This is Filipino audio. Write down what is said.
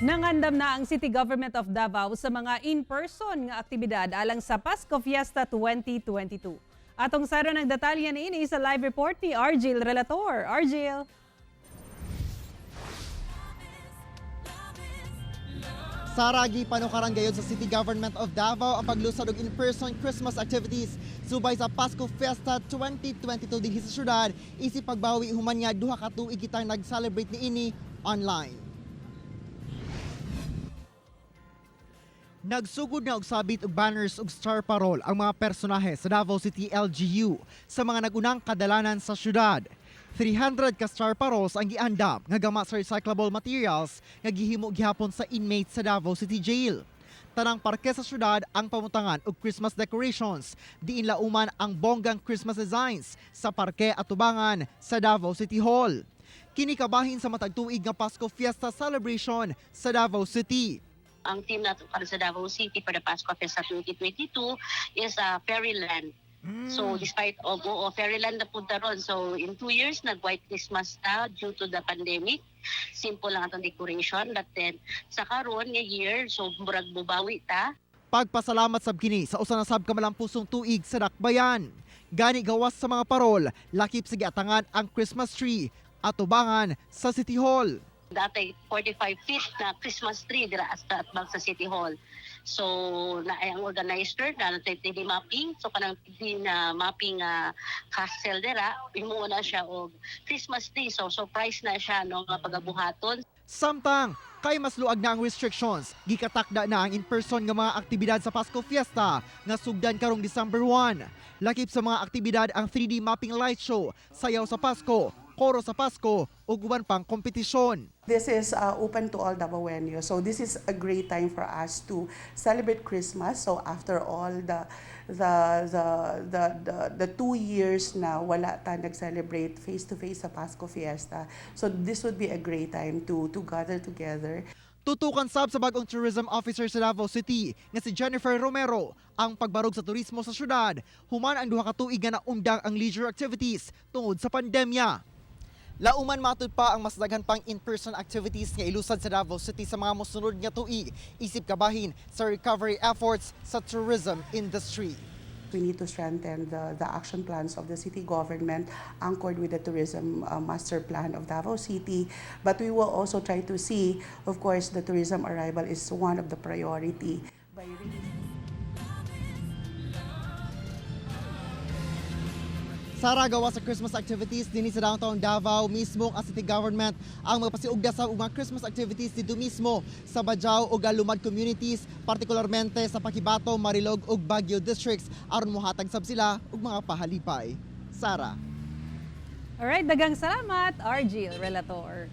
Nangandam na ang City Government of Davao sa mga in-person nga aktibidad alang sa Pasko Fiesta 2022. Atong saro ng detalye niini sa live report ni Argil Relator. Argil. Saragi panukarang gayon sa City Government of Davao ang paglusad og in-person Christmas activities subay sa Pasko Fiesta 2022 dinhi sa syudad isip pagbawi human nga duha ka tuig kitang nag-celebrate niini online. Nagsugod na og sabit og banners ug star parol ang mga personahe sa Davao City LGU sa mga nagunang kadalanan sa syudad. 300 ka star parols ang giandam nga gama sa recyclable materials nga gihimo gihapon sa inmates sa Davao City Jail. Tanang parke sa syudad ang pamutangan og Christmas decorations, diin lauman ang bonggang Christmas designs sa parke at tubangan sa Davao City Hall. Kini kabahin sa matag tuig nga Pasko Fiesta celebration sa Davao City. Ang team natin para sa Davao City for the Pasko Fiesta 2022 is Fairyland. So despite Fairyland na punta ron. So in 2 years, nag-white Christmas na due to the pandemic. Simple lang atong decoration. But then sa karon nga year, so murag bubawi ta. Pagpasalamat sab kini sa usa na sab kamalampusong tuig sa dakbayan. Gani gawas sa mga parol, lakip sige atangan ang Christmas tree at tubangan sa City Hall. Dati 45 feet na Christmas tree dira sa atbang sa City Hall. So na ang organizer na TV mapping, so kanang TV na mapping castle dira imo na siya og Christmas tree, so surprise na siya no nga pagabuhaton. Samtang kay mas luag na ang restrictions, gikatakda na ang in-person nga mga aktibidad sa Pasko Fiesta nga sugdan karong December 1. Lakip sa mga aktibidad ang 3D mapping light show, sayaw sa Pasko, koro sa Pasko ug uban pang kompetisyon. This is open to all Davaoenos. So this is a great time for us to celebrate Christmas. So after all the 2 years na wala ta nag-celebrate face-to-face sa Pasko Fiesta. So this would be a great time to gather together. Tutukan sab sa bagong tourism officer sa Davao City nga si Jennifer Romero ang pagbarog sa turismo sa syudad. Human ang duha ka tuig nga naundang ang leisure activities tungod sa pandemya. Lauman matud pa ang mas daghan pang in-person activities nga ilusad sa Davao City sa mga mosunod nga tuig isip kabahin sa recovery efforts sa tourism industry. We need to strengthen the action plans of the city government anchored with the tourism master plan of Davao City. But we will also try to see, of course, the tourism arrival is one of the priority. By Sara gawa sa Christmas activities dinhi sa downtown Davao mismo ang city government ang magpasiugda sa mga Christmas activities dito mismo sa Bajao ug Lumad communities, partikularmente sa Pakibato, Marilog ug Baguio districts aron mohatag sab sila og mga pahalipay. Sara. Alright, dagang salamat, Argil Relator.